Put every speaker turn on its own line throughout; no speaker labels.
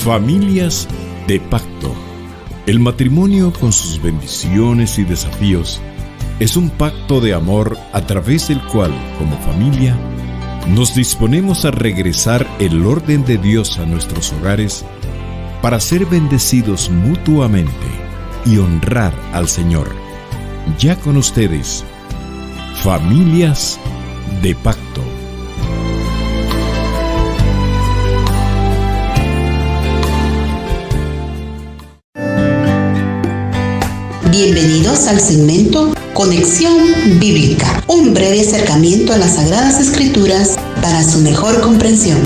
Familias de pacto. El matrimonio, con sus bendiciones y desafíos, es un pacto de amor a través del cual, como familia, nos disponemos a regresar el orden de Dios a nuestros hogares para ser bendecidos mutuamente y honrar al Señor. Ya con ustedes, Familias de Pacto.
Bienvenidos al segmento Conexión Bíblica, un breve acercamiento a las Sagradas Escrituras para su mejor comprensión.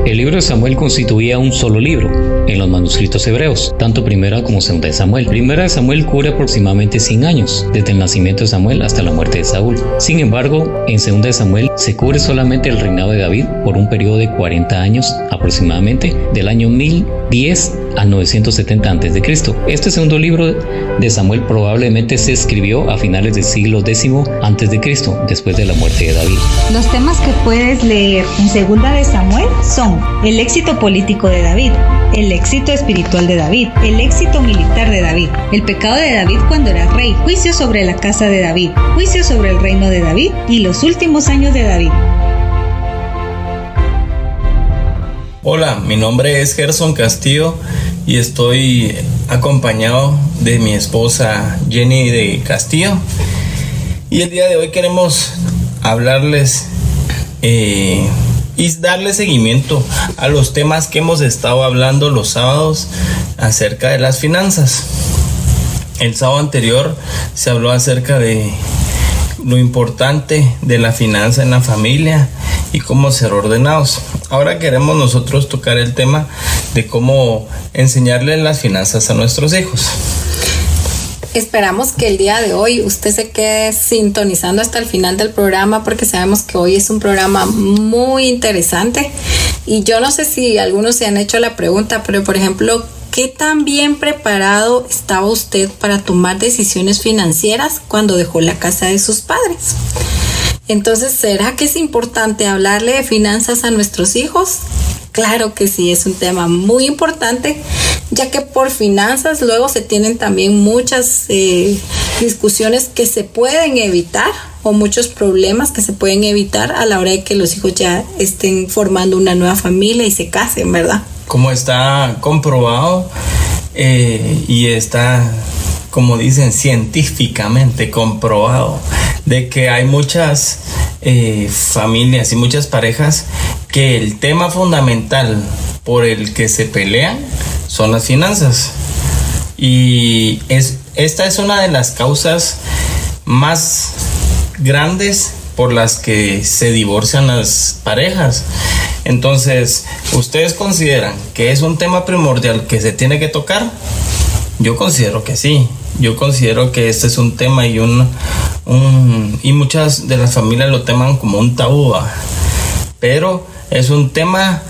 El libro de Samuel constituía un solo libro en los manuscritos hebreos, tanto Primera como Segunda de Samuel. Primera de Samuel cubre aproximadamente 100 años, desde el nacimiento de Samuel hasta la muerte de Saúl. Sin embargo, en Segunda de Samuel se cubre solamente el reinado de David por un periodo de 40 años aproximadamente, del año 1010 al 970 a.C. Este segundo libro de Samuel probablemente se escribió a finales del siglo X a.C., después de la muerte de David.
Los temas que puedes leer en Segunda de Samuel son el éxito político de David, el éxito espiritual de David, el éxito militar de David, el pecado de David cuando era rey, juicio sobre la casa de David, juicio sobre el reino de David y los últimos años de David.
Hola, mi nombre es Gerson Castillo y estoy acompañado de mi esposa Jenny de Castillo. Y el día de hoy queremos hablarles y darle seguimiento a los temas que hemos estado hablando los sábados acerca de las finanzas. El sábado anterior se habló acerca de lo importante de la finanza en la familia y cómo ser ordenados. Ahora queremos nosotros tocar el tema de cómo enseñarles las finanzas a nuestros hijos.
Esperamos que el día de hoy usted se quede sintonizando hasta el final del programa, porque sabemos que hoy es un programa muy interesante. Y yo no sé si algunos se han hecho la pregunta, pero por ejemplo, ¿qué tan bien preparado estaba usted para tomar decisiones financieras cuando dejó la casa de sus padres? Entonces, ¿será que es importante hablarle de finanzas a nuestros hijos? Claro que sí, es un tema muy importante, ya que por finanzas luego se tienen también muchas discusiones que se pueden evitar, o muchos problemas que se pueden evitar a la hora de que los hijos ya estén formando una nueva familia y se casen, ¿verdad?
Como está comprobado y está, como dicen, científicamente comprobado, de que hay muchas familias y muchas parejas que el tema fundamental por el que se pelean son las finanzas. Y esta es una de las causas más grandes por las que se divorcian las parejas. Entonces, ¿ustedes consideran que es un tema primordial que se tiene que tocar? Yo considero que sí. Yo considero que este es un tema y muchas de las familias lo toman como un tabú, pero es un tema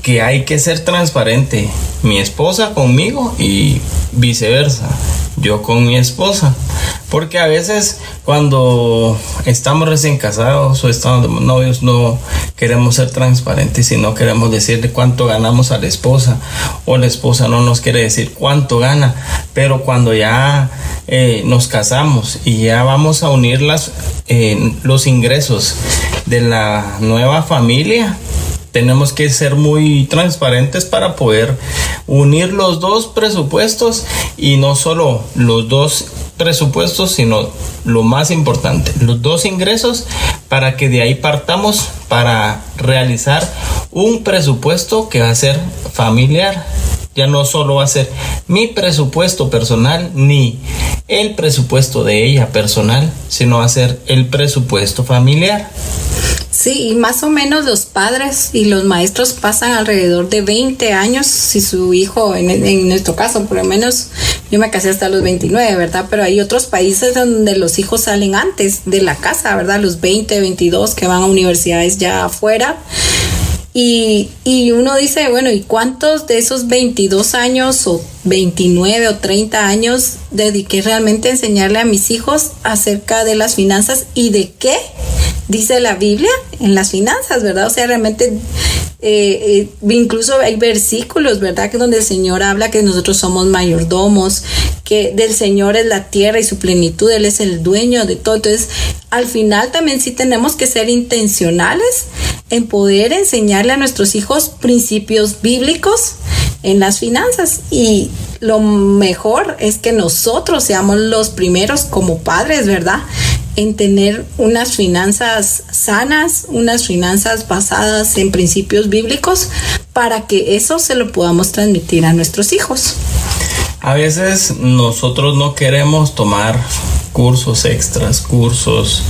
que hay que ser transparente. Mi esposa conmigo y viceversa, yo con mi esposa. Porque a veces cuando estamos recién casados o estamos de novios no queremos ser transparentes y no queremos decirle cuánto ganamos a la esposa, o la esposa no nos quiere decir cuánto gana. Pero cuando ya nos casamos y ya vamos a unir los ingresos de la nueva familia, tenemos que ser muy transparentes para poder unir los dos presupuestos, y no solo los dos presupuestos, sino lo más importante, los dos ingresos, para que de ahí partamos para realizar un presupuesto que va a ser familiar. Ya no solo va a ser mi presupuesto personal ni el presupuesto de ella personal, sino va a ser el presupuesto familiar.
Sí, y más o menos los padres y los maestros pasan alrededor de 20 años, si su hijo, en nuestro caso, por lo menos yo me casé hasta los 29, ¿verdad? Pero hay otros países donde los hijos salen antes de la casa, ¿verdad? Los 20, 22 que van a universidades ya afuera. Y uno dice, bueno, ¿y cuántos de esos 22 años o 29 o 30 años dediqué realmente a enseñarle a mis hijos acerca de las finanzas y de qué dice la Biblia en las finanzas, ¿verdad? O sea, realmente incluso hay versículos, ¿verdad?, que donde el Señor habla que nosotros somos mayordomos, que del Señor es la tierra y su plenitud, Él es el dueño de todo. Entonces, al final también sí tenemos que ser intencionales en poder enseñarle a nuestros hijos principios bíblicos en las finanzas, y lo mejor es que nosotros seamos los primeros como padres, ¿verdad?, en tener unas finanzas sanas, unas finanzas basadas en principios bíblicos, para que eso se lo podamos transmitir a nuestros hijos.
A veces nosotros no queremos tomar cursos extras, cursos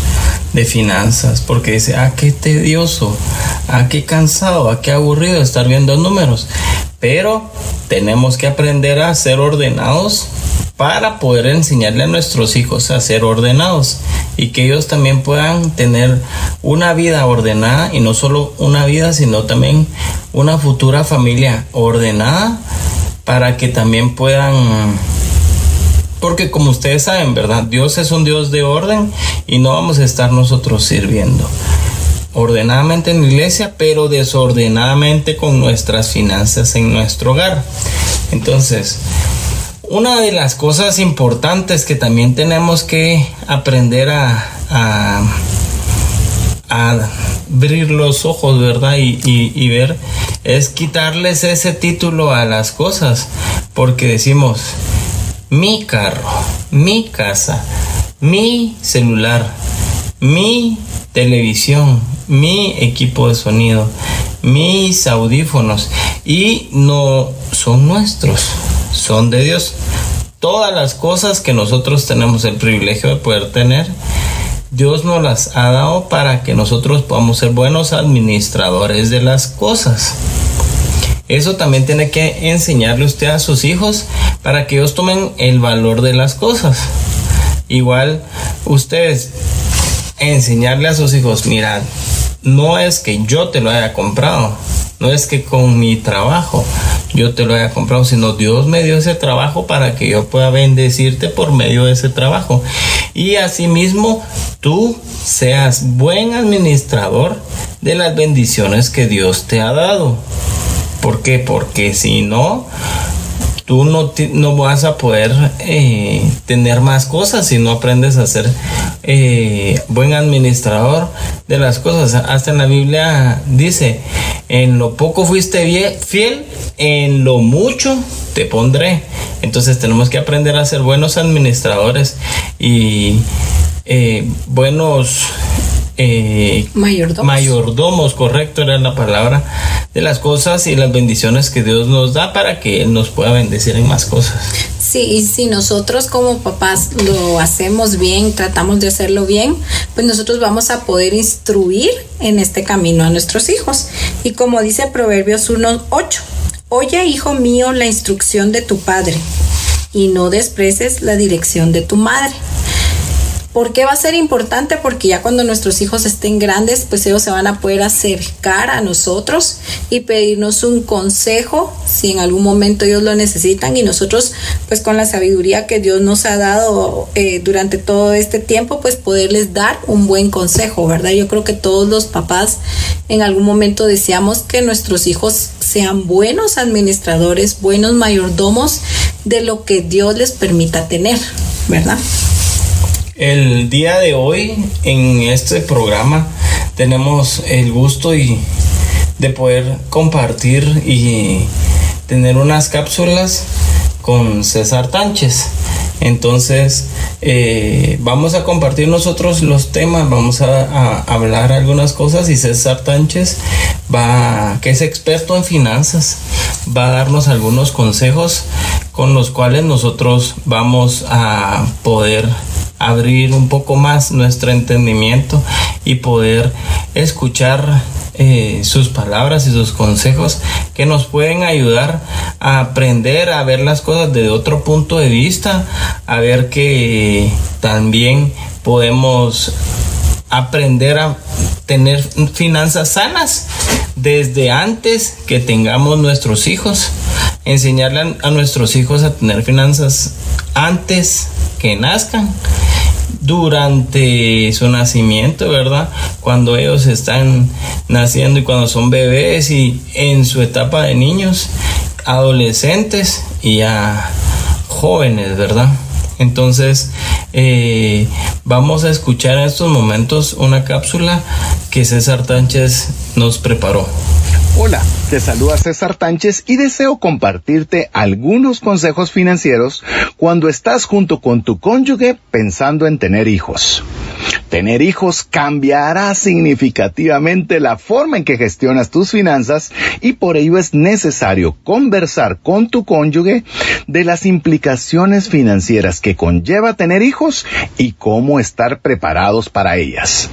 de finanzas, porque dice, qué tedioso, qué cansado, qué aburrido estar viendo números. Pero tenemos que aprender a ser ordenados para poder enseñarle a nuestros hijos a ser ordenados, y que ellos también puedan tener una vida ordenada, y no solo una vida, sino también una futura familia ordenada, para que también puedan, porque como ustedes saben, ¿verdad?, Dios es un Dios de orden, y no vamos a estar nosotros sirviendo ordenadamente en la iglesia, pero desordenadamente con nuestras finanzas en nuestro hogar. Entonces, una de las cosas importantes que también tenemos que aprender a abrir los ojos, ¿verdad?, y ver, es quitarles ese título a las cosas, porque decimos, mi carro, mi casa, mi celular, mi televisión, mi equipo de sonido, mis audífonos, y no son nuestros, son de Dios. Todas las cosas que nosotros tenemos el privilegio de poder tener, Dios nos las ha dado para que nosotros podamos ser buenos administradores de las cosas. Eso también tiene que enseñarle usted a sus hijos, para que ellos tomen el valor de las cosas. Igual ustedes enseñarle a sus hijos, mira, no es que yo te lo haya comprado, no es que con mi trabajo yo te lo haya comprado, sino Dios me dio ese trabajo para que yo pueda bendecirte por medio de ese trabajo. Y asimismo tú seas buen administrador de las bendiciones que Dios te ha dado. ¿Por qué? Porque si no, tú no vas a poder tener más cosas si no aprendes a ser buen administrador de las cosas. Hasta en la Biblia dice, en lo poco fuiste fiel, en lo mucho te pondré. Entonces tenemos que aprender a ser buenos administradores y buenos mayordomos, correcto, era la palabra, de las cosas y las bendiciones que Dios nos da, para que Él nos pueda bendecir en más cosas.
Sí, y si nosotros como papás lo hacemos bien, tratamos de hacerlo bien, pues nosotros vamos a poder instruir en este camino a nuestros hijos. Y como dice Proverbios 1:8, oye, hijo mío, la instrucción de tu padre, y no desprecies la dirección de tu madre. ¿Por qué va a ser importante? Porque ya cuando nuestros hijos estén grandes, pues ellos se van a poder acercar a nosotros y pedirnos un consejo si en algún momento ellos lo necesitan, y nosotros pues con la sabiduría que Dios nos ha dado durante todo este tiempo, pues poderles dar un buen consejo, ¿verdad? Yo creo que todos los papás en algún momento deseamos que nuestros hijos sean buenos administradores, buenos mayordomos de lo que Dios les permita tener, ¿verdad?
El día de hoy en este programa tenemos el gusto de poder compartir y tener unas cápsulas con César Tánchez. Entonces vamos a compartir nosotros los temas, vamos a hablar algunas cosas, y César Tánchez que es experto en finanzas, va a darnos algunos consejos con los cuales nosotros vamos a poder abrir un poco más nuestro entendimiento y poder escuchar sus palabras y sus consejos, que nos pueden ayudar a aprender a ver las cosas desde otro punto de vista, a ver que también podemos aprender a tener finanzas sanas, desde antes que tengamos nuestros hijos, enseñarle a nuestros hijos a tener finanzas antes que nazcan, durante su nacimiento, ¿verdad? Cuando ellos están naciendo y cuando son bebés y en su etapa de niños, adolescentes y a jóvenes, ¿verdad? Entonces, vamos a escuchar en estos momentos una cápsula que César Tánchez nos preparó.
Hola, te saluda César Tánchez y deseo compartirte algunos consejos financieros cuando estás junto con tu cónyuge pensando en tener hijos. Tener hijos cambiará significativamente la forma en que gestionas tus finanzas y por ello es necesario conversar con tu cónyuge de las implicaciones financieras que conlleva tener hijos y cómo estar preparados para ellas.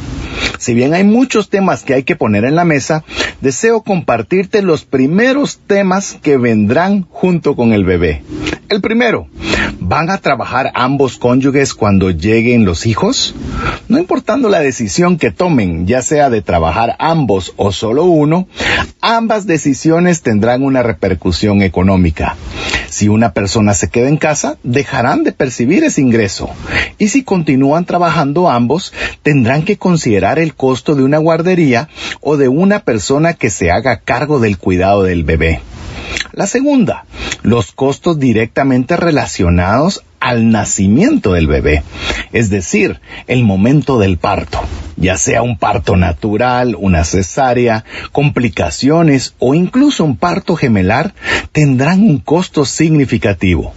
Si bien hay muchos temas que hay que poner en la mesa, deseo compartirte los primeros temas que vendrán junto con el bebé. El primero, ¿van a trabajar ambos cónyuges cuando lleguen los hijos? No importando la decisión que tomen, ya sea de trabajar ambos o solo uno, ambas decisiones tendrán una repercusión económica. Si una persona se queda en casa, dejarán de percibir ese ingreso. Y si continúan trabajando ambos, tendrán que considerar el costo de una guardería o de una persona que se haga cargo del cuidado del bebé. La segunda, los costos directamente relacionados al nacimiento del bebé, es decir, el momento del parto, ya sea un parto natural, una cesárea, complicaciones o incluso un parto gemelar, tendrán un costo significativo.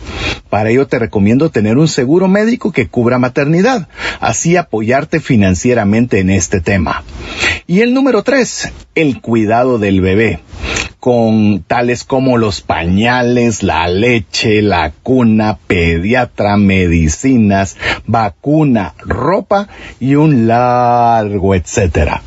Para ello te recomiendo tener un seguro médico que cubra maternidad, así apoyarte financieramente en este tema. Y el número 3, el cuidado del bebé, con tales como los pañales, la leche, la cuna, pediatra, medicinas, vacuna, ropa y un largo etcétera.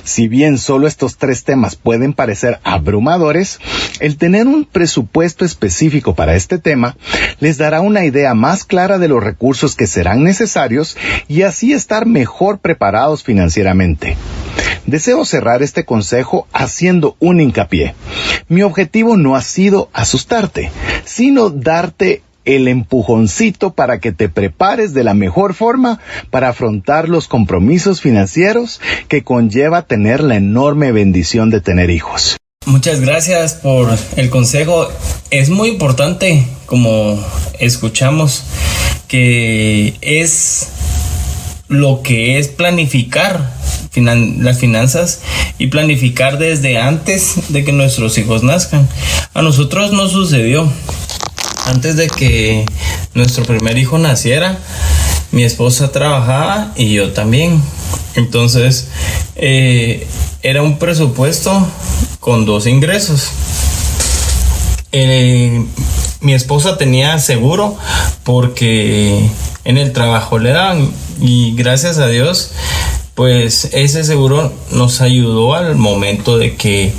Si bien solo estos 3 temas pueden parecer abrumadores, el tener un presupuesto específico para este tema les dará una idea más clara de los recursos que serán necesarios y así estar mejor preparados financieramente. Deseo cerrar este consejo haciendo un hincapié. Mi objetivo no ha sido asustarte, sino darte el empujoncito para que te prepares de la mejor forma para afrontar los compromisos financieros que conlleva tener la enorme bendición de tener hijos.
Muchas gracias por el consejo. Es muy importante, como escuchamos, que es lo que es planificar las finanzas y planificar desde antes de que nuestros hijos nazcan. A nosotros nos sucedió. Antes de que nuestro primer hijo naciera, mi esposa trabajaba y yo también. Entonces, era un presupuesto con 2 ingresos. Mi esposa tenía seguro porque en el trabajo le daban y gracias a Dios, pues ese seguro nos ayudó al momento de que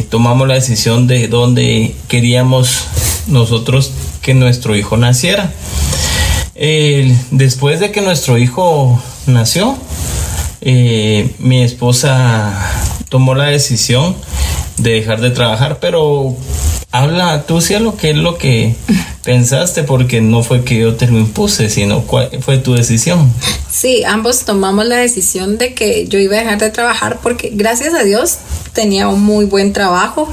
tomamos la decisión de dónde queríamos nosotros que nuestro hijo naciera. Después de que nuestro hijo nació, mi esposa tomó la decisión de dejar de trabajar, pero habla tú, Cielo, qué es lo que pensaste, porque no fue que yo te lo impuse, sino cuál fue tu decisión.
Sí, ambos tomamos la decisión de que yo iba a dejar de trabajar porque gracias a Dios tenía un muy buen trabajo,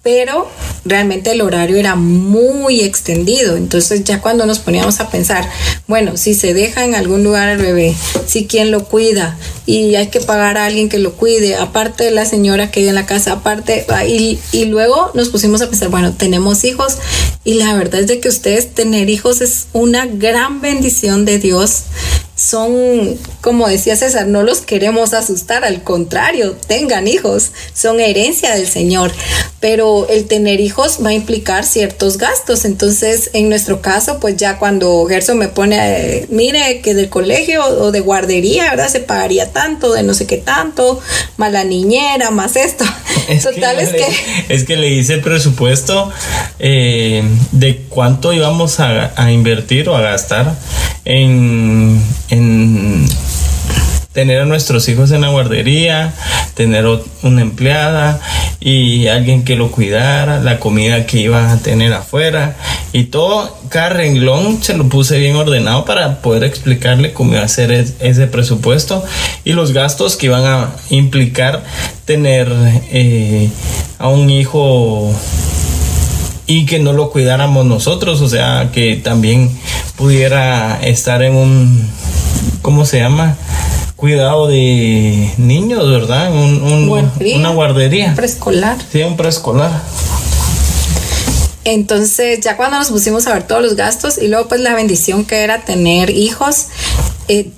pero realmente el horario era muy extendido. Entonces ya cuando nos poníamos a pensar, bueno, si se deja en algún lugar al bebé, si quién lo cuida y hay que pagar a alguien que lo cuide, aparte de la señora que hay en la casa, aparte, y luego nos pusimos a pensar, bueno, tenemos hijos y la verdad es de que ustedes tener hijos es una gran bendición de Dios. Son, como decía César, no los queremos asustar, al contrario, tengan hijos, son herencia del Señor, pero el tener hijos va a implicar ciertos gastos. Entonces, en nuestro caso, pues ya cuando Gerson me pone, mire que del colegio o de guardería, ¿verdad? Se pagaría tanto, de no sé qué tanto, más la niñera, más esto.
Es que le hice el presupuesto de cuánto íbamos a invertir o a gastar en tener a nuestros hijos en la guardería, tener una empleada y alguien que lo cuidara, la comida que iban a tener afuera y todo, cada renglón se lo puse bien ordenado para poder explicarle cómo iba a ser ese presupuesto y los gastos que iban a implicar tener a un hijo y que no lo cuidáramos nosotros, o sea, que también pudiera estar en un, ¿cómo se llama? Cuidado de niños, ¿verdad? Una guardería.
Un preescolar.
Sí, un preescolar.
Entonces, ya cuando nos pusimos a ver todos los gastos y luego pues la bendición que era tener hijos,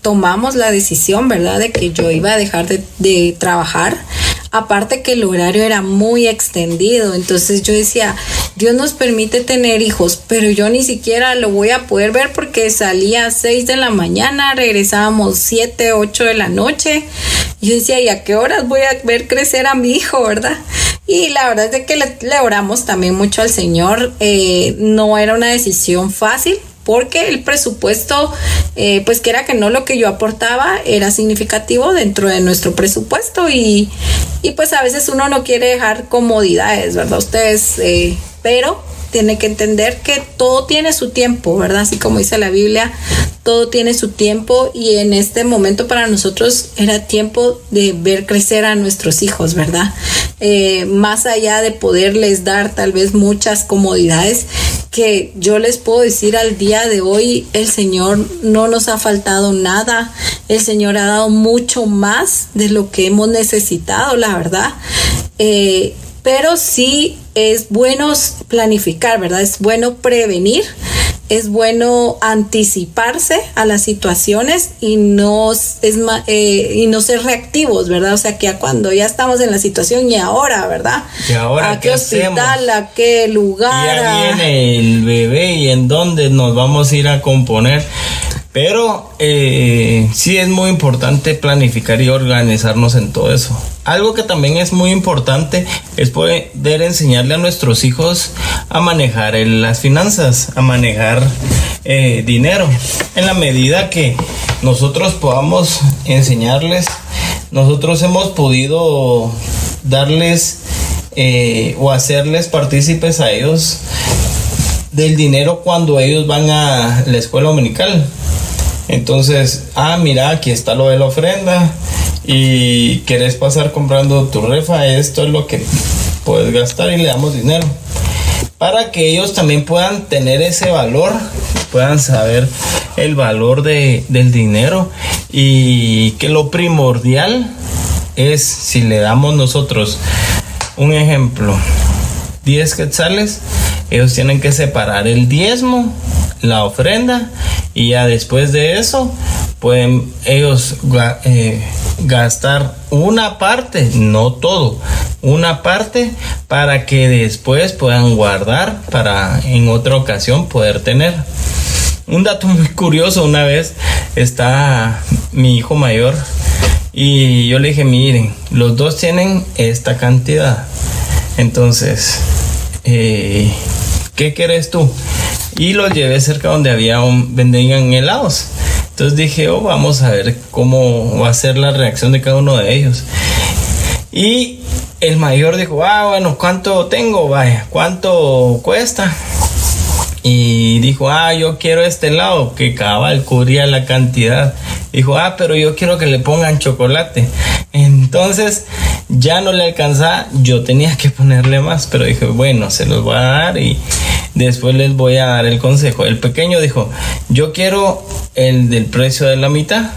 tomamos la decisión, ¿verdad? De que yo iba a dejar de trabajar. Aparte que el horario era muy extendido, entonces yo decía, Dios nos permite tener hijos, pero yo ni siquiera lo voy a poder ver porque salía a 6 de la mañana, regresábamos 7, 8 de la noche. Yo decía, ¿y a qué horas voy a ver crecer a mi hijo, verdad? Y la verdad es de que le oramos también mucho al Señor. No era una decisión fácil, porque el presupuesto, pues que era que no, lo que yo aportaba era significativo dentro de nuestro presupuesto y pues a veces uno no quiere dejar comodidades, ¿verdad? Ustedes, pero tiene que entender que todo tiene su tiempo, ¿verdad? Así como dice la Biblia, todo tiene su tiempo y en este momento para nosotros era tiempo de ver crecer a nuestros hijos, ¿verdad? Más allá de poderles dar tal vez muchas comodidades, que yo les puedo decir al día de hoy, el Señor no nos ha faltado nada, el Señor ha dado mucho más de lo que hemos necesitado, la verdad. Pero sí es bueno planificar, ¿verdad? Es bueno prevenir, es bueno anticiparse a las situaciones y no ser reactivos, ¿verdad? O sea, que cuando ya estamos en la situación y ahora, ¿verdad?
¿Y ahora
¿a qué hospital, a qué lugar?
Ya viene el bebé y en dónde nos vamos a ir a componer. Pero sí es muy importante planificar y organizarnos en todo eso. Algo que también es muy importante es poder enseñarle a nuestros hijos a manejar las finanzas, a manejar dinero. En la medida que nosotros podamos enseñarles, nosotros hemos podido darles o hacerles partícipes a ellos del dinero cuando ellos van a la escuela dominical. Entonces, mira, aquí está lo de la ofrenda y querés pasar comprando tu refa, esto es lo que puedes gastar y le damos dinero para que ellos también puedan tener ese valor, puedan saber el valor del dinero y que lo primordial es, si le damos nosotros un ejemplo, 10 quetzales, ellos tienen que separar el diezmo, la ofrenda, y ya después de eso pueden ellos gastar una parte, no todo, una parte, para que después puedan guardar para en otra ocasión poder tener. Un dato muy curioso, una vez está mi hijo mayor y yo le dije, miren, los dos tienen esta cantidad, entonces ¿qué quieres tú? Y los llevé cerca donde vendían helados. Entonces dije, vamos a ver cómo va a ser la reacción de cada uno de ellos. Y el mayor dijo, bueno, ¿cuánto tengo? Vaya, ¿cuánto cuesta? Y dijo, yo quiero este helado, que cabal cubría la cantidad. Dijo, pero yo quiero que le pongan chocolate. Entonces ya no le alcanzaba, yo tenía que ponerle más, pero dije, bueno, se los voy a dar y después les voy a dar el consejo. El pequeño dijo, yo quiero el del precio de la mitad.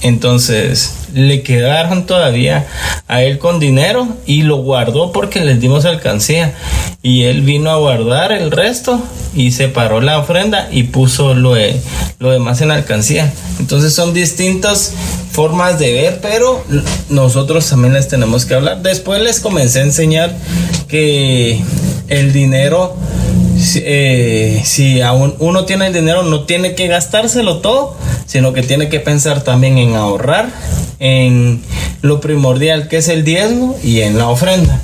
Entonces le quedaron todavía a él con dinero y lo guardó porque les dimos alcancía. Y él vino a guardar el resto y separó la ofrenda y puso lo demás en alcancía. Entonces son distintas formas de ver, pero nosotros también les tenemos que hablar. Después les comencé a enseñar que el dinero, si aún uno tiene el dinero, no tiene que gastárselo todo, sino que tiene que pensar también en ahorrar, en lo primordial que es el diezmo y en la ofrenda.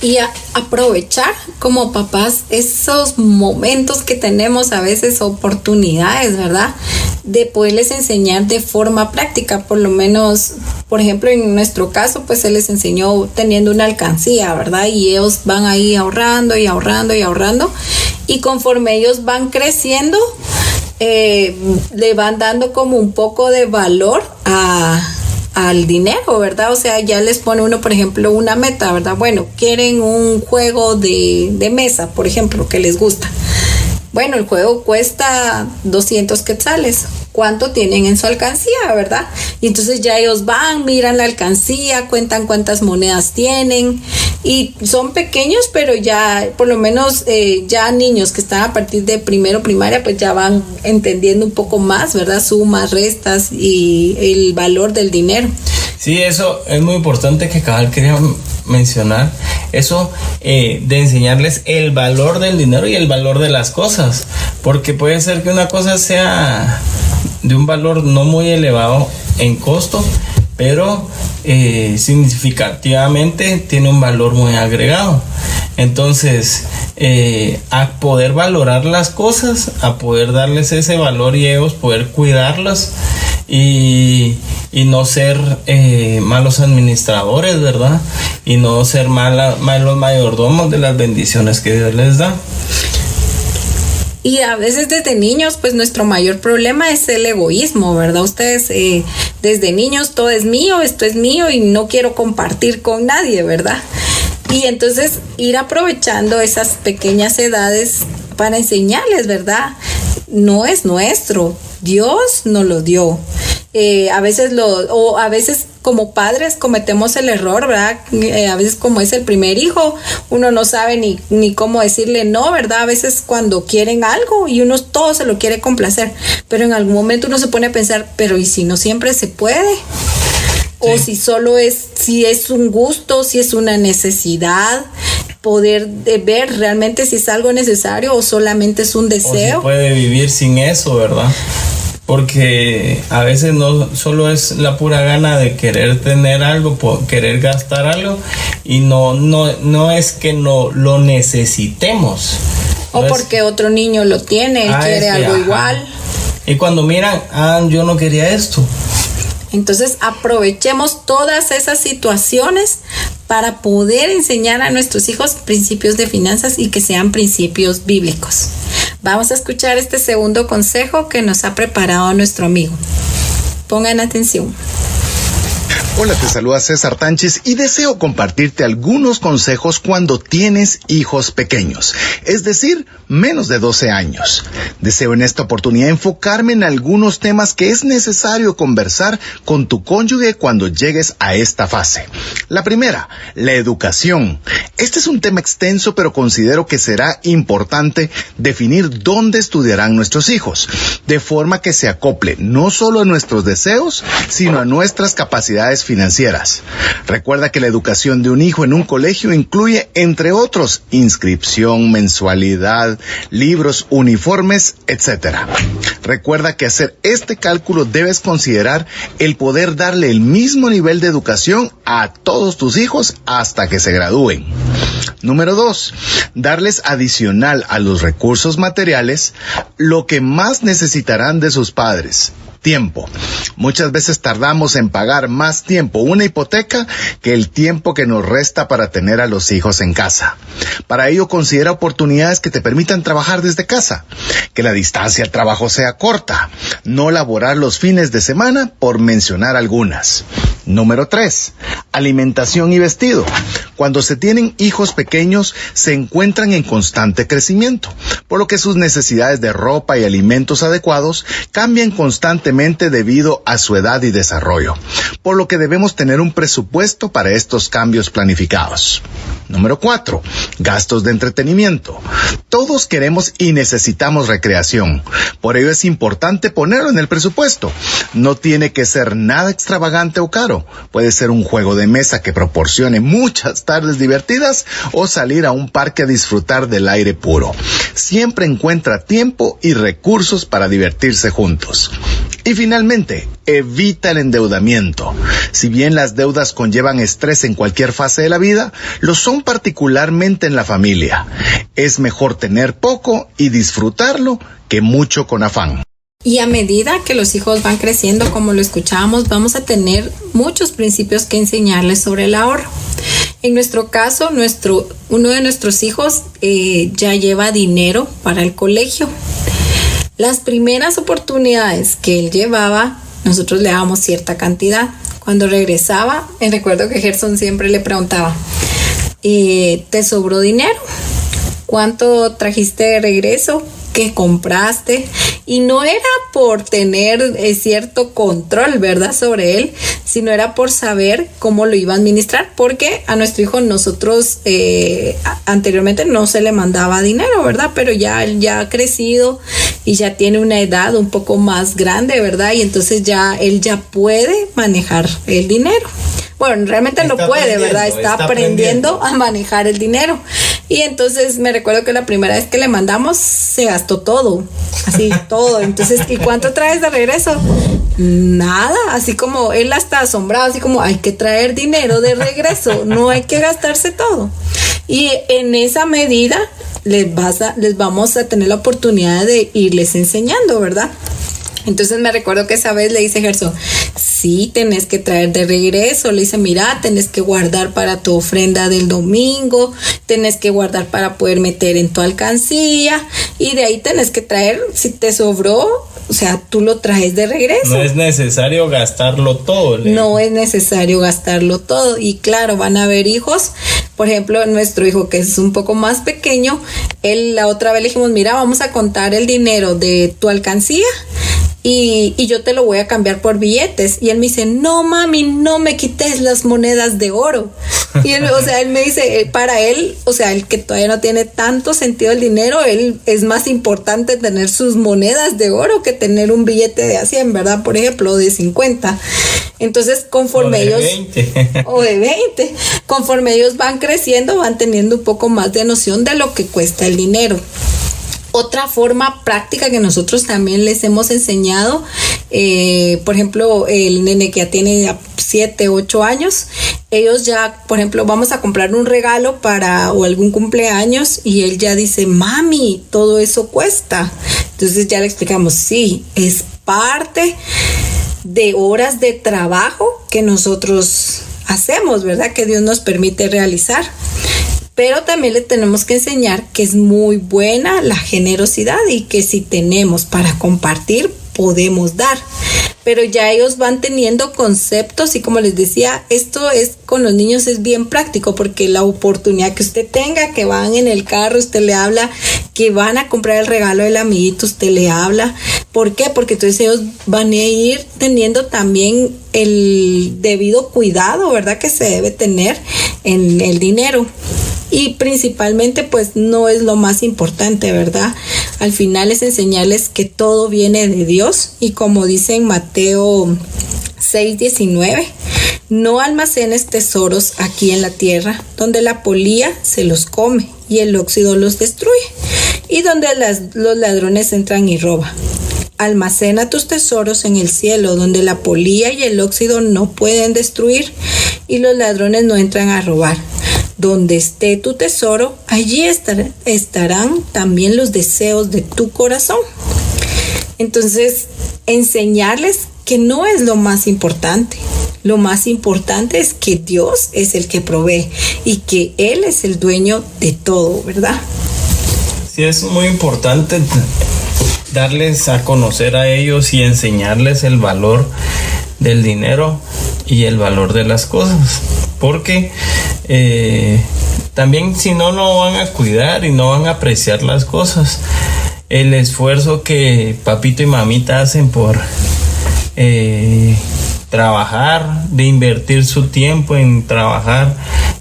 y aprovechar como papás esos momentos que tenemos, a veces oportunidades, ¿verdad? De poderles enseñar de forma práctica. Por lo menos, por ejemplo, en nuestro caso, pues se les enseñó teniendo una alcancía, ¿verdad? Y ellos van ahí ahorrando y ahorrando y ahorrando, y conforme ellos van creciendo, le van dando como un poco de valor al dinero, ¿verdad? O sea, ya les pone uno, por ejemplo, una meta, ¿verdad? Bueno, quieren un juego de mesa, por ejemplo, que les gusta. Bueno, el juego cuesta 200 quetzales. ¿Cuánto tienen en su alcancía, verdad? Y entonces ya ellos van, miran la alcancía, cuentan cuántas monedas tienen, y son pequeños, pero ya por lo menos ya niños que están a partir de primero primaria, pues ya van entendiendo un poco más, ¿verdad? Sumas, restas y el valor del dinero.
Sí, eso es muy importante que cabal quería mencionar, eso de enseñarles el valor del dinero y el valor de las cosas, porque puede ser que una cosa sea de un valor no muy elevado en costo, pero significativamente tiene un valor muy agregado. Entonces, a poder valorar las cosas, a poder darles ese valor y ellos poder cuidarlas y no ser malos administradores, ¿verdad? Y no ser malos mayordomos de las bendiciones que Dios les da.
Y a veces desde niños, pues nuestro mayor problema es el egoísmo, ¿verdad? Ustedes desde niños todo es mío, esto es mío y no quiero compartir con nadie, ¿verdad? Y entonces ir aprovechando esas pequeñas edades para enseñarles, ¿verdad? No es nuestro, Dios nos lo dio. A veces como padres cometemos el error, ¿verdad? A veces como es el primer hijo, uno no sabe ni cómo decirle no, ¿verdad? A veces cuando quieren algo y uno todo se lo quiere complacer, pero en algún momento uno se pone a pensar, pero ¿y si no siempre se puede? O si si es un gusto, si es una necesidad, poder ver realmente si es algo necesario o solamente es un deseo.
O si puede vivir sin eso, ¿verdad? Porque a veces no solo es la pura gana de querer tener algo, querer gastar algo, y no es que no lo necesitemos.
O porque otro niño lo tiene, él quiere algo igual.
Y cuando miran, yo no quería esto.
Entonces aprovechemos todas esas situaciones para poder enseñar a nuestros hijos principios de finanzas y que sean principios bíblicos. Vamos a escuchar este segundo consejo que nos ha preparado nuestro amigo. Pongan atención.
Hola, te saluda César Tánchez y deseo compartirte algunos consejos cuando tienes hijos pequeños, es decir, menos de 12 años. Deseo en esta oportunidad enfocarme en algunos temas que es necesario conversar con tu cónyuge cuando llegues a esta fase. La primera, la educación. Este es un tema extenso, pero considero que será importante definir dónde estudiarán nuestros hijos, de forma que se acople no solo a nuestros deseos, sino a nuestras capacidades financieras. Recuerda que la educación de un hijo en un colegio incluye, entre otros, inscripción, mensualidad, libros, uniformes, etc. Recuerda que hacer este cálculo debes considerar el poder darle el mismo nivel de educación a todos tus hijos hasta que se gradúen. Número 2, darles adicional a los recursos materiales lo que más necesitarán de sus padres. Tiempo. Muchas veces tardamos en pagar más tiempo una hipoteca que el tiempo que nos resta para tener a los hijos en casa. Para ello, considera oportunidades que te permitan trabajar desde casa, que la distancia al trabajo sea corta, no laborar los fines de semana, por mencionar algunas. Número 3, alimentación y vestido. Cuando se tienen hijos pequeños, se encuentran en constante crecimiento, por lo que sus necesidades de ropa y alimentos adecuados cambian constantemente debido a su edad y desarrollo, por lo que debemos tener un presupuesto para estos cambios planificados. Número 4, gastos de entretenimiento. Todos queremos y necesitamos recreación, por ello es importante ponerlo en el presupuesto. No tiene que ser nada extravagante o caro, puede ser un juego de mesa que proporcione muchas tardes divertidas o salir a un parque a disfrutar del aire puro. Siempre encuentra tiempo y recursos para divertirse juntos. Y finalmente, evita el endeudamiento. Si bien las deudas conllevan estrés en cualquier fase de la vida, lo son particularmente en la familia. Es mejor tener poco y disfrutarlo que mucho con afán.
Y a medida que los hijos van creciendo, como lo escuchábamos, vamos a tener muchos principios que enseñarles sobre el ahorro. En nuestro caso, uno de nuestros hijos ya lleva dinero para el colegio. Las primeras oportunidades que él llevaba, nosotros le dábamos cierta cantidad. Cuando regresaba, recuerdo que Gerson siempre le preguntaba, ¿te sobró dinero? ¿Cuánto trajiste de regreso? ¿Qué compraste? Y no era por tener cierto control, ¿verdad?, sobre él, sino era por saber cómo lo iba a administrar, porque a nuestro hijo nosotros anteriormente no se le mandaba dinero, ¿verdad? Pero ya él ya ha crecido y ya tiene una edad un poco más grande, ¿verdad? Y entonces ya él ya puede manejar el dinero. Bueno, realmente no puede, ¿verdad? Está aprendiendo a manejar el dinero. Y entonces me recuerdo que la primera vez que le mandamos se gastó todo, así todo. Entonces, ¿y cuánto traes de regreso? Nada, así como él está asombrado, así como hay que traer dinero de regreso, no hay que gastarse todo. Y en esa medida les vamos a tener la oportunidad de irles enseñando, ¿verdad? Entonces me recuerdo que esa vez le dice Gerson, sí, tenés que traer de regreso. Le dice, mira, tenés que guardar para tu ofrenda del domingo, tenés que guardar para poder meter en tu alcancía y de ahí tenés que traer, si te sobró, o sea, tú lo traes de regreso.
No es necesario gastarlo todo.
No es necesario gastarlo todo. Y claro, van a haber hijos. Por ejemplo, nuestro hijo, que es un poco más pequeño, la otra vez le dijimos, mira, vamos a contar el dinero de tu alcancía y yo te lo voy a cambiar por billetes. Y él me dice, no mami, no me quites las monedas de oro. Y él, o sea, él me dice, para él, o sea, el que todavía no tiene tanto sentido el dinero, él es más importante tener sus monedas de oro que tener un billete de a 100, ¿verdad? Por ejemplo, de 50. Entonces, conforme ellos...
20.
O de 20. Conforme ellos van creciendo, van teniendo un poco más de noción de lo que cuesta el dinero. Otra forma práctica que nosotros también les hemos enseñado, por ejemplo, el nene que ya tiene 7, 8 años, ellos ya, por ejemplo, vamos a comprar un regalo o algún cumpleaños y él ya dice, mami, todo eso cuesta. Entonces ya le explicamos, sí, es parte de horas de trabajo que nosotros hacemos, ¿verdad? Que Dios nos permite realizar. Pero también le tenemos que enseñar que es muy buena la generosidad y que si tenemos para compartir, podemos dar. Pero ya ellos van teniendo conceptos y como les decía, esto es con los niños es bien práctico porque la oportunidad que usted tenga, que van en el carro, usted le habla, que van a comprar el regalo del amiguito, usted le habla. ¿Por qué? Porque entonces ellos van a ir teniendo también el debido cuidado, ¿verdad? Que se debe tener en el dinero. Y principalmente pues no es lo más importante, ¿verdad? Al final es enseñarles que todo viene de Dios y como dice en Mateo 6:19, no almacenes tesoros aquí en la tierra donde la polilla se los come y el óxido los destruye y donde los ladrones entran y roban. Almacena tus tesoros en el cielo donde la polilla y el óxido no pueden destruir y los ladrones no entran a robar. Donde esté tu tesoro, allí estarán también los deseos de tu corazón. Entonces, enseñarles que no es lo más importante. Lo más importante es que Dios es el que provee y que Él es el dueño de todo, ¿verdad?
Sí, es muy importante darles a conocer a ellos y enseñarles el valor del dinero y el valor de las cosas. Porque también si no van a cuidar y no van a apreciar las cosas. El esfuerzo que papito y mamita hacen por trabajar, de invertir su tiempo en trabajar,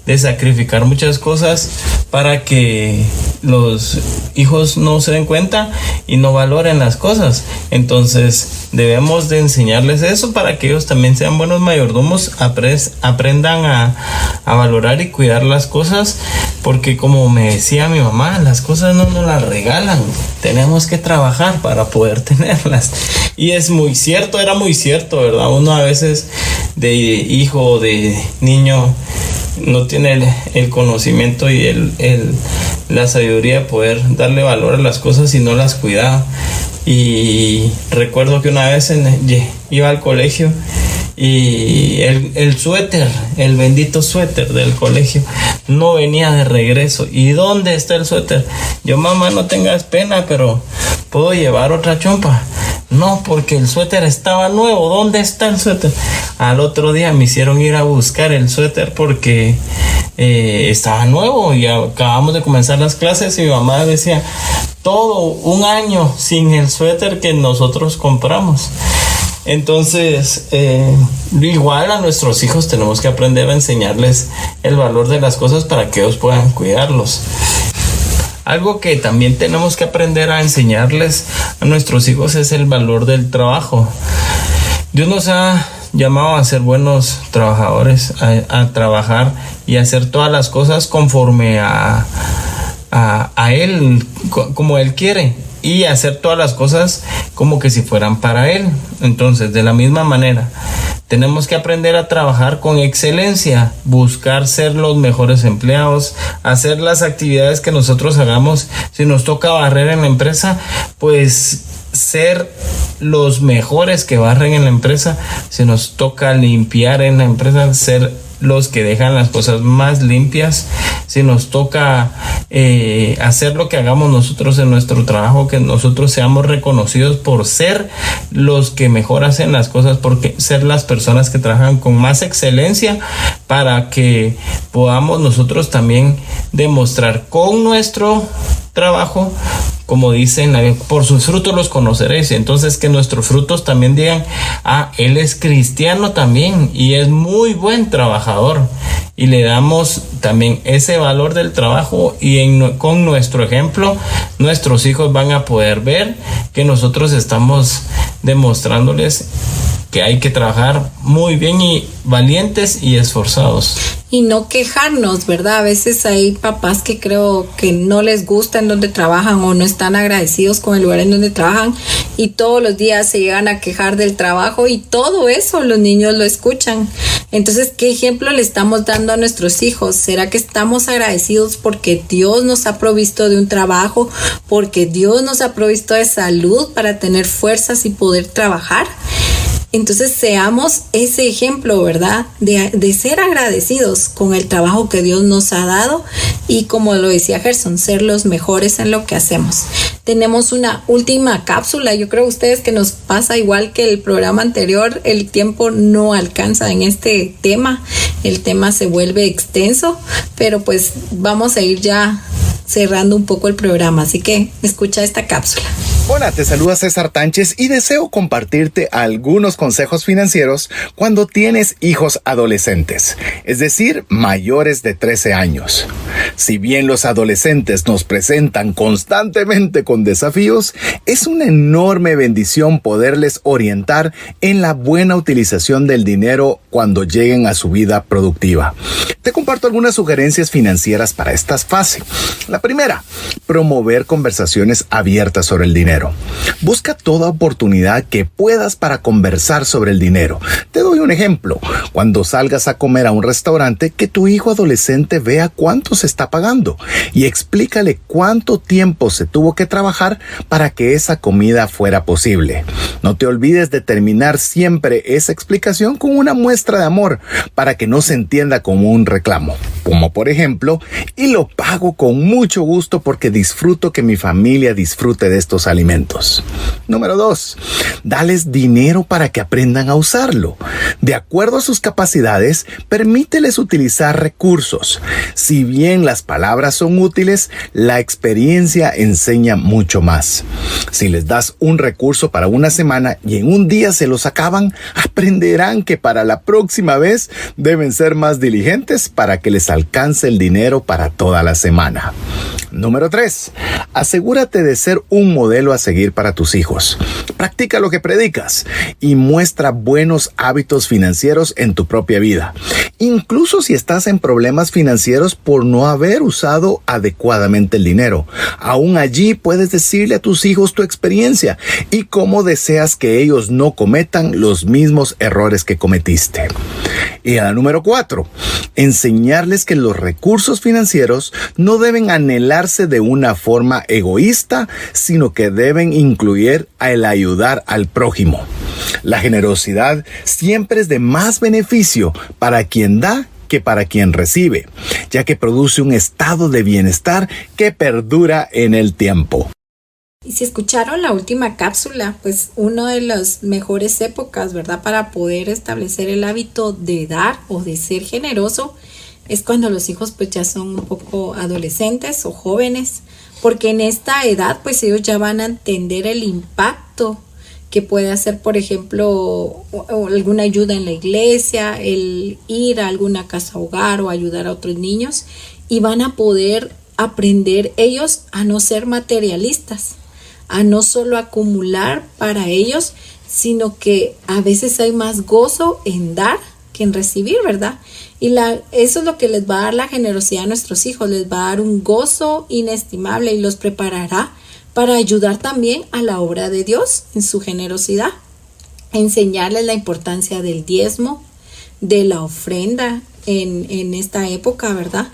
de sacrificar muchas cosas para que los hijos no se den cuenta y no valoren las cosas. Entonces debemos de enseñarles eso para que ellos también sean buenos mayordomos, aprendan a valorar y cuidar las cosas, porque como me decía mi mamá, las cosas no nos las regalan, tenemos que trabajar para poder tenerlas. Y es muy cierto, era muy cierto, ¿verdad? Uno a veces de hijo o de niño no tiene el conocimiento y la sabiduría de poder darle valor a las cosas y no las cuidaba. Y recuerdo que una vez iba al colegio y el suéter, el bendito suéter del colegio, no venía de regreso. ¿Y dónde está el suéter? Yo, mamá, no tengas pena, pero ¿puedo llevar otra chompa? No, porque el suéter estaba nuevo. ¿Dónde está el suéter? Al otro día me hicieron ir a buscar el suéter porque estaba nuevo y acabamos de comenzar las clases y mi mamá decía, todo un año sin el suéter que nosotros compramos. Entonces, igual a nuestros hijos tenemos que aprender a enseñarles el valor de las cosas para que ellos puedan cuidarlos. Algo que también tenemos que aprender a enseñarles a nuestros hijos es el valor del trabajo. Dios nos ha llamado a ser buenos trabajadores, a trabajar y a hacer todas las cosas conforme a Él, como Él quiere, y hacer todas las cosas como que si fueran para Él. Entonces, de la misma manera, tenemos que aprender a trabajar con excelencia, buscar ser los mejores empleados, hacer las actividades que nosotros hagamos. Si nos toca barrer en la empresa, pues ser los mejores que barren en la empresa. Si nos toca limpiar en la empresa, ser los que dejan las cosas más limpias. Si nos toca hacer lo que hagamos nosotros en nuestro trabajo, que nosotros seamos reconocidos por ser los que mejor hacen las cosas, porque ser las personas que trabajan con más excelencia, para que podamos nosotros también demostrar con nuestro trabajo, como dicen, por sus frutos los conoceréis. Entonces, que nuestros frutos también digan, él es cristiano también y es muy buen trabajador, y le damos también ese valor del trabajo, y con nuestro ejemplo nuestros hijos van a poder ver que nosotros estamos demostrándoles que hay que trabajar muy bien y valientes y esforzados.
Y no quejarnos, ¿verdad? A veces hay papás que creo que no les gusta en donde trabajan o no están agradecidos con el lugar en donde trabajan, y todos los días se llegan a quejar del trabajo, y todo eso los niños lo escuchan. Entonces, ¿qué ejemplo le estamos dando a nuestros hijos? ¿Será que estamos agradecidos porque Dios nos ha provisto de un trabajo, porque Dios nos ha provisto de salud para tener fuerzas y poder trabajar? Entonces seamos ese ejemplo, ¿verdad? De ser agradecidos con el trabajo que Dios nos ha dado, y como lo decía Gerson, ser los mejores en lo que hacemos. Tenemos una última cápsula. Yo creo a ustedes que nos pasa igual que el programa anterior, el tiempo no alcanza en este tema, el tema se vuelve extenso, pero pues vamos a ir ya cerrando un poco el programa, así que escucha esta cápsula.
Hola, te saluda César Tánchez y deseo compartirte algunos consejos financieros cuando tienes hijos adolescentes, es decir, mayores de 13 años. Si bien los adolescentes nos presentan constantemente con desafíos, es una enorme bendición poderles orientar en la buena utilización del dinero cuando lleguen a su vida productiva. Te comparto algunas sugerencias financieras para esta fase. La primera, promover conversaciones abiertas sobre el dinero. Busca toda oportunidad que puedas para conversar sobre el dinero. Te doy un ejemplo. Cuando salgas a comer a un restaurante, que tu hijo adolescente vea cuánto se está pagando y explícale cuánto tiempo se tuvo que trabajar para que esa comida fuera posible. No te olvides de terminar siempre esa explicación con una muestra de amor para que no se entienda como un reclamo. Como por ejemplo, y lo pago con mucho gusto porque disfruto que mi familia disfrute de estos alimentos. alimentos. Número 2, dales dinero para que aprendan a usarlo. De acuerdo a sus capacidades, permíteles utilizar recursos. Si bien las palabras son útiles, la experiencia enseña mucho más. Si les das un recurso para una semana y en un día se los acaban, aprenderán que para la próxima vez deben ser más diligentes para que les alcance el dinero para toda la semana. Número 3, asegúrate de ser un modelo a seguir para tus hijos. Practica lo que predicas y muestra buenos hábitos financieros en tu propia vida. Incluso si estás en problemas financieros por no haber usado adecuadamente el dinero, aún allí puedes decirle a tus hijos tu experiencia y cómo deseas que ellos no cometan los mismos errores que cometiste. Y a la número 4, enseñarles que los recursos financieros no deben anhelarse de una forma egoísta, sino que deben incluir el ayudar al prójimo. La generosidad siempre es de más beneficio para quien da que para quien recibe, ya que produce un estado de bienestar que perdura en el tiempo.
Y si escucharon la última cápsula, pues una de las mejores épocas, ¿verdad?, para poder establecer el hábito de dar o de ser generoso es cuando los hijos pues ya son un poco adolescentes o jóvenes, porque en esta edad pues ellos ya van a entender el impacto que puede hacer, por ejemplo, alguna ayuda en la iglesia, el ir a alguna casa hogar o ayudar a otros niños, y van a poder aprender ellos a no ser materialistas, a no solo acumular para ellos, sino que a veces hay más gozo en dar que en recibir, ¿verdad? Y eso es lo que les va a dar la generosidad a nuestros hijos, les va a dar un gozo inestimable y los preparará para ayudar también a la obra de Dios en su generosidad. Enseñarles la importancia del diezmo, de la ofrenda en esta época, ¿verdad?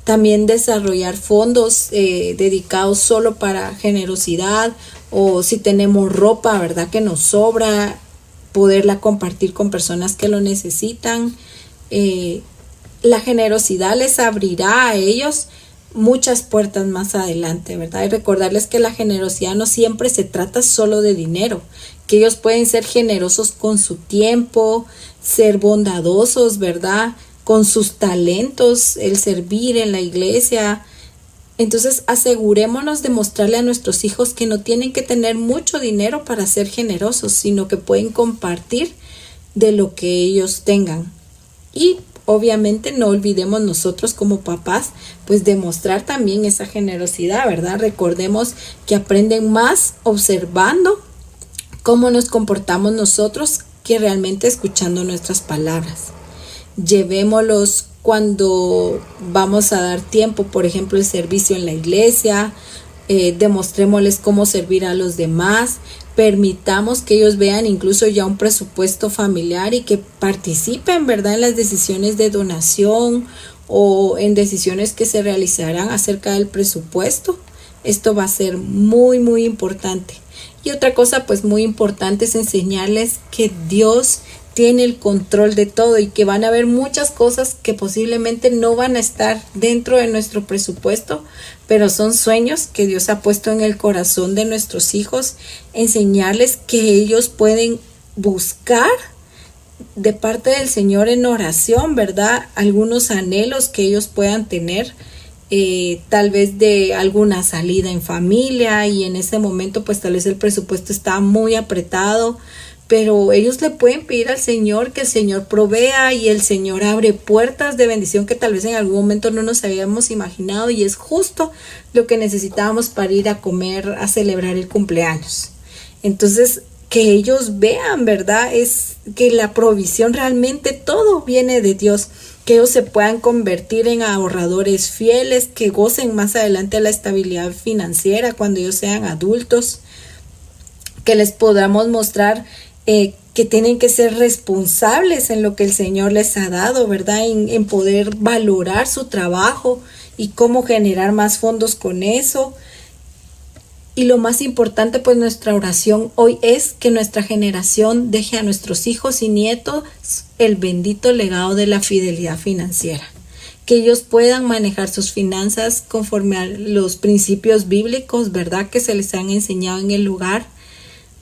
También desarrollar fondos dedicados solo para generosidad, o si tenemos ropa, ¿verdad?, que nos sobra, poderla compartir con personas que lo necesitan. La generosidad les abrirá a ellos muchas puertas más adelante, ¿verdad? Y recordarles que la generosidad no siempre se trata solo de dinero, que ellos pueden ser generosos con su tiempo, ser bondadosos, ¿verdad?, con sus talentos, el servir en la iglesia. Entonces asegurémonos de mostrarle a nuestros hijos que no tienen que tener mucho dinero para ser generosos, sino que pueden compartir de lo que ellos tengan. Y obviamente no olvidemos nosotros como papás, pues demostrar también esa generosidad, ¿verdad? Recordemos que aprenden más observando cómo nos comportamos nosotros que realmente escuchando nuestras palabras. Llevémoslos cuando vamos a dar tiempo, por ejemplo, el servicio en la iglesia, demostrémosles cómo servir a los demás, permitamos que ellos vean incluso ya un presupuesto familiar y que participen, ¿verdad?, en las decisiones de donación o en decisiones que se realizarán acerca del presupuesto. Esto va a ser muy, muy importante. Y otra cosa pues muy importante es enseñarles que Dios tiene el control de todo y que van a haber muchas cosas que posiblemente no van a estar dentro de nuestro presupuesto, pero son sueños que Dios ha puesto en el corazón de nuestros hijos. Enseñarles que ellos pueden buscar de parte del Señor en oración, ¿verdad?, algunos anhelos que ellos puedan tener, tal vez de alguna salida en familia, y en ese momento pues tal vez el presupuesto está muy apretado, pero ellos le pueden pedir al Señor que el Señor provea, y el Señor abre puertas de bendición que tal vez en algún momento no nos habíamos imaginado, y es justo lo que necesitábamos para ir a comer, a celebrar el cumpleaños. Entonces, que ellos vean, ¿verdad?, es que la provisión realmente todo viene de Dios, que ellos se puedan convertir en ahorradores fieles, que gocen más adelante la estabilidad financiera cuando ellos sean adultos, que les podamos mostrar que tienen que ser responsables en lo que el Señor les ha dado, ¿verdad?, en poder valorar su trabajo y cómo generar más fondos con eso. Y lo más importante, pues nuestra oración hoy es que nuestra generación deje a nuestros hijos y nietos el bendito legado de la fidelidad financiera. que ellos puedan manejar sus finanzas conforme a los principios bíblicos, ¿verdad?, que se les han enseñado en el hogar,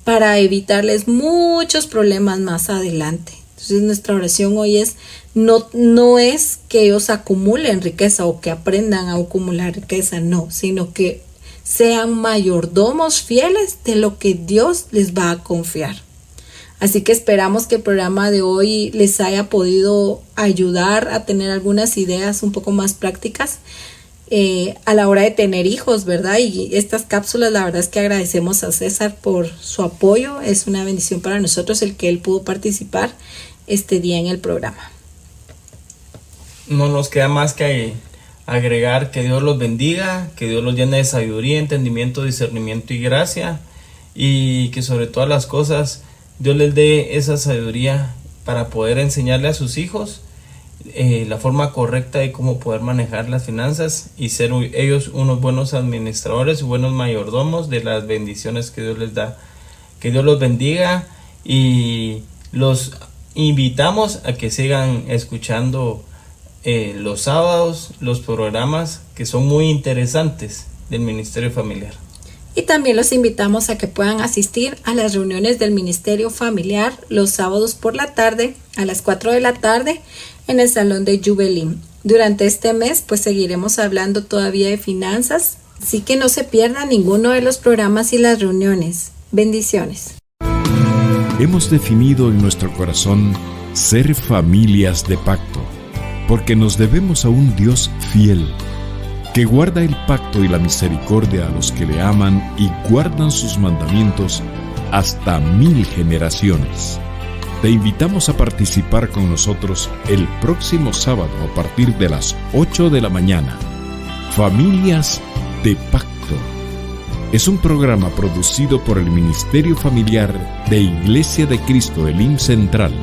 para evitarles muchos problemas más adelante. Entonces nuestra oración hoy es, no es que ellos acumulen riqueza o que aprendan a acumular riqueza, no, sino que sean mayordomos fieles de lo que Dios les va a confiar. Así que esperamos que el programa de hoy les haya podido ayudar a tener algunas ideas un poco más prácticas a la hora de tener hijos, ¿verdad? Y estas cápsulas, la verdad es que agradecemos a César por su apoyo. Es una bendición para nosotros el que él pudo participar este día en el programa.
No nos queda más que agregar que Dios los bendiga, que Dios los llene de sabiduría, entendimiento, discernimiento y gracia, y que sobre todas las cosas Dios les dé esa sabiduría para poder enseñarle a sus hijos la forma correcta de cómo poder manejar las finanzas y ser ellos unos buenos administradores y buenos mayordomos de las bendiciones que Dios les da. Que Dios los bendiga y los invitamos a que sigan escuchando los sábados los programas que son muy interesantes del Ministerio Familiar.
Y también los invitamos a que puedan asistir a las reuniones del Ministerio Familiar los sábados por la tarde a las 4 de la tarde en el Salón de Jubilee. Durante este mes pues seguiremos hablando todavía de finanzas, así que no se pierdan ninguno de los programas y las reuniones. Bendiciones.
Hemos definido en nuestro corazón ser familias de pacto, porque nos debemos a un Dios fiel, que guarda el pacto y la misericordia a los que le aman y guardan sus mandamientos hasta 1000 generaciones. Te invitamos a participar con nosotros el próximo sábado a partir de las 8 de la mañana. Familias de Pacto. Es un programa producido por el Ministerio Familiar de Iglesia de Cristo Elim Central.